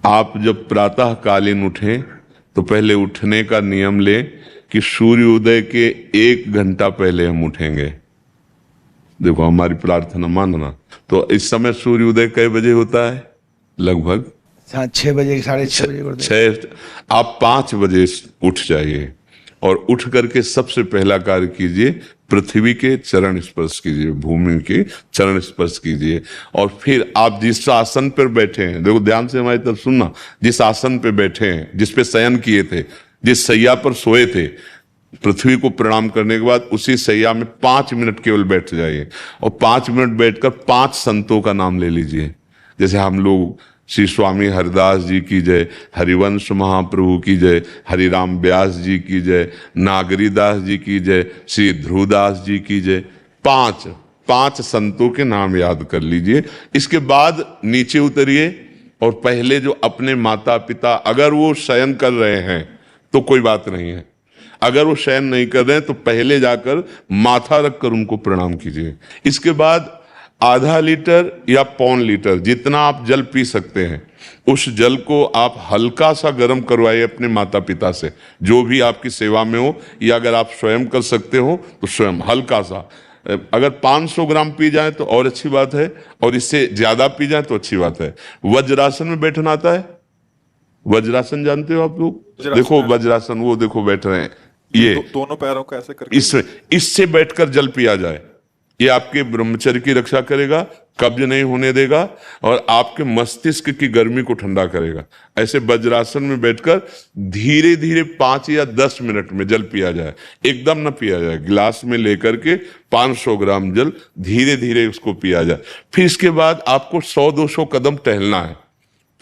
आप जब प्रातःकालीन उठें तो पहले उठने का नियम लें कि सूर्योदय के 1 घंटा पहले हम उठेंगे। देखो हमारी प्रार्थना मानना। तो इस समय सूर्योदय कई बजे होता है? लगभग 6 बजे 6:30 आप 5 बजे उठ जाइए और उठ करके सबसे पहला कार्य कीजिए, पृथ्वी के चरण स्पर्श कीजिए, भूमि के चरण स्पर्श कीजिए। और फिर आप जिस आसन पर बैठे हैं, देखो ध्यान से हमारी तरफ सुनना, जिस आसन पे बैठे हैं, जिस पे शयन किए थे, जिस सैया पर सोए थे, पृथ्वी को प्रणाम करने के बाद उसी सैया में 5 मिनट केवल बैठ जाइए और 5 मिनट बैठकर 5 संतों का नाम ले लीजिए। जैसे हम लोग श्री स्वामी हरिदास जी की जय, हरिवंश महाप्रभु की जय, हरिराम व्यास जी की जय, नागरीदास जी की जय, श्री ध्रुवदास जी की जय, 5 संतों के नाम याद कर लीजिए। इसके बाद नीचे उतरिए और पहले जो अपने माता पिता, अगर वो शयन कर रहे हैं तो कोई बात नहीं है, अगर वो शयन नहीं कर रहे हैं तो पहले जाकर माथा रखकर उनको प्रणाम कीजिए। इसके बाद आधा लीटर या 1.25 लीटर जितना आप जल पी सकते हैं, उस जल को आप हल्का सा गर्म करवाइए अपने माता पिता से, जो भी आपकी सेवा में हो, या अगर आप स्वयं कर सकते हो तो स्वयं हल्का सा। अगर 500 ग्राम पी जाए तो और अच्छी बात है, और इससे ज्यादा पी जाए तो अच्छी बात है। वज्रासन में बैठना आता है? वज्रासन जानते हो आप लोग? देखो वज्रासन, वो देखो बैठ रहे हैं, ये दोनों पैरों को ऐसे करके इससे बैठकर जल पिया जाए। ये आपके ब्रह्मचर्य की रक्षा करेगा, कब्ज नहीं होने देगा और आपके मस्तिष्क की गर्मी को ठंडा करेगा। ऐसे वज्रासन में बैठकर धीरे धीरे 5 या 10 मिनट में जल पिया जाए, एकदम ना पिया जाए। गिलास में लेकर के 500 ग्राम जल धीरे धीरे उसको पिया जाए। फिर इसके बाद आपको 100-200 कदम टहलना है।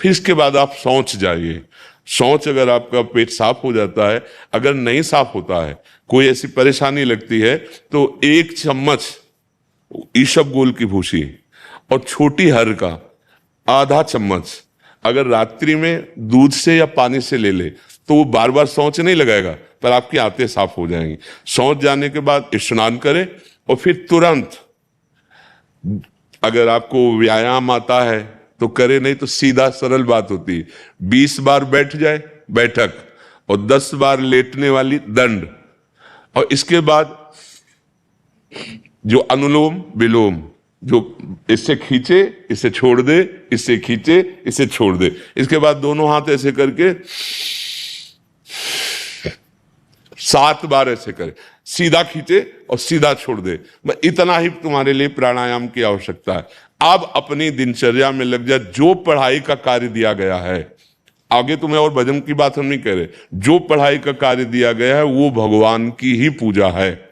फिर इसके बाद आप शौच जाइए। शौच, अगर आपका पेट साफ हो जाता है, अगर नहीं साफ होता है, कोई ऐसी परेशानी लगती है, तो 1 चम्मच ईसबगोल की भूसी और छोटी हर का आधा चम्मच अगर रात्रि में दूध से या पानी से ले ले तो वो बार बार शौच नहीं लगाएगा, पर आपकी आंतें साफ हो जाएंगी। शौच जाने के बाद स्नान करें और फिर तुरंत, अगर आपको व्यायाम आता है तो करे, नहीं तो सीधा सरल बात होती है, 20 बार बैठ जाए बैठक और 10 बार लेटने वाली दंड। और इसके बाद जो अनुलोम विलोम, जो इससे खींचे इसे छोड़ दे, इससे खींचे इसे छोड़ दे, इसके बाद दोनों हाथ ऐसे करके 7 बार ऐसे करे, सीधा खींचे और सीधा छोड़ दे। इतना ही तुम्हारे लिए प्राणायाम की आवश्यकता है। अब अपनी दिनचर्या में लग जा। जो पढ़ाई का कार्य दिया गया है, आगे तुम्हें और भजन की बात हम नहीं कह रहे, जो पढ़ाई का कार्य दिया गया है वो भगवान की ही पूजा है।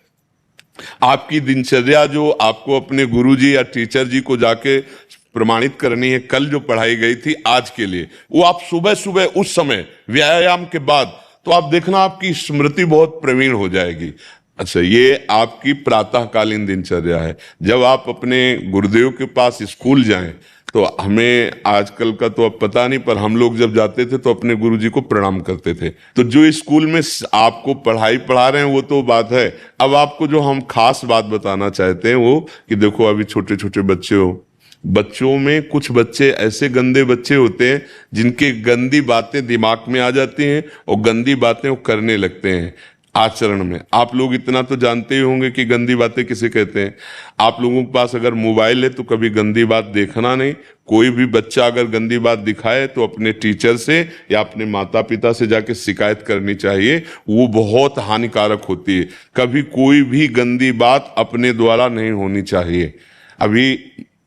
आपकी दिनचर्या जो आपको अपने गुरुजी या टीचर जी को जाके प्रमाणित करनी है, कल जो पढ़ाई गई थी आज के लिए, वो आप सुबह सुबह उस समय व्यायाम के बाद, तो आप देखना आपकी स्मृति बहुत प्रवीण हो जाएगी। अच्छा, ये आपकी प्रातःकालीन दिनचर्या है। जब आप अपने गुरुदेव के पास स्कूल जाएं, तो हमें आजकल का तो अब पता नहीं, पर हम लोग जब जाते थे तो अपने गुरुजी को प्रणाम करते थे। तो जो स्कूल में आपको पढ़ाई पढ़ा रहे हैं वो तो बात है, अब आपको जो हम खास बात बताना चाहते हैं वो कि देखो अभी छोटे छोटे बच्चे हो, बच्चों में कुछ बच्चे ऐसे गंदे बच्चे होते हैं जिनके गंदी बातें दिमाग में आ जाती हैं और गंदी बातें वो करने लगते हैं आचरण में। आप लोग इतना तो जानते ही होंगे कि गंदी बातें किसे कहते हैं। आप लोगों के पास अगर मोबाइल है तो कभी गंदी बात देखना नहीं। कोई भी बच्चा अगर गंदी बात दिखाए तो अपने टीचर से या अपने माता पिता से जाके शिकायत करनी चाहिए, वो बहुत हानिकारक होती है। कभी कोई भी गंदी बात अपने द्वारा नहीं होनी चाहिए। अभी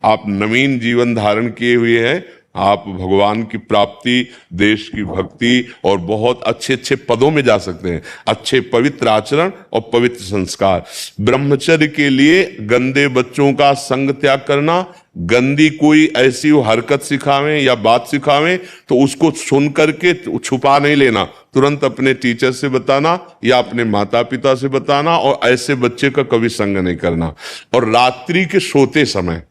आप नवीन जीवन धारण किए हुए हैं, आप भगवान की प्राप्ति, देश की भक्ति और बहुत अच्छे अच्छे पदों में जा सकते हैं। अच्छे पवित्र आचरण और पवित्र संस्कार। ब्रह्मचर्य के लिए गंदे बच्चों का संग त्याग करना, गंदी कोई ऐसी हरकत सिखावें या बात सिखावें तो उसको सुन करके छुपा नहीं लेना, तुरंत अपने टीचर से बताना या अपने माता पिता से बताना, और ऐसे बच्चे का कभी संग नहीं करना। और रात्रि के सोते समय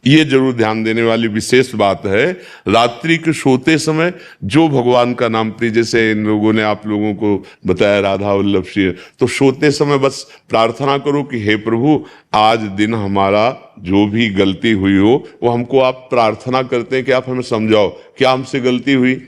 ये जरूर ध्यान देने वाली विशेष बात है, रात्रि के सोते समय जो भगवान का नाम प्रिय, जैसे इन लोगों ने आप लोगों को बताया राधा वल्लभ श्री, तो सोते समय बस प्रार्थना करो कि हे प्रभु, आज दिन हमारा जो भी गलती हुई हो वो हमको आप प्रार्थना करते हैं कि आप हमें समझाओ क्या हमसे गलती हुई।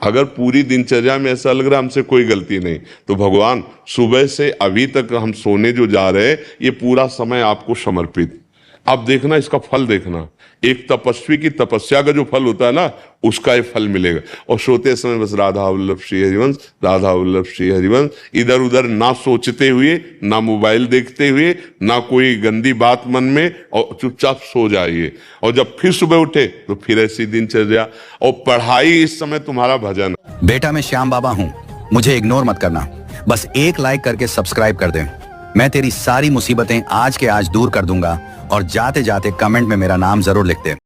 अगर पूरी दिनचर्या में ऐसा लग रहा है हमसे कोई गलती नहीं, तो भगवान सुबह से अभी तक हम सोने जो जा रहे हैं ये पूरा समय आपको समर्पित। आप देखना, इसका फल देखना, एक तपस्वी की तपस्या का जो फल होता है ना, उसका ये फल मिलेगा। और सोते समय बस राधा वल्लभ श्री हरिवंश, राधा वल्लभ श्री हरिवंश, इधर उधर ना सोचते हुए, ना मोबाइल देखते हुए, ना कोई गंदी बात मन में, और चुपचाप सो जाइए। और जब फिर सुबह उठे तो फिर ऐसी दिनचर्या, और पढ़ाई इस समय तुम्हारा भजन। बेटा मैं श्याम बाबा हूँ, मुझे इग्नोर मत करना, बस एक लाइक करके सब्सक्राइब कर दें। मैं तेरी सारी मुसीबतें आज के आज दूर कर दूंगा, और जाते जाते कमेंट में मेरा नाम जरूर लिख दे।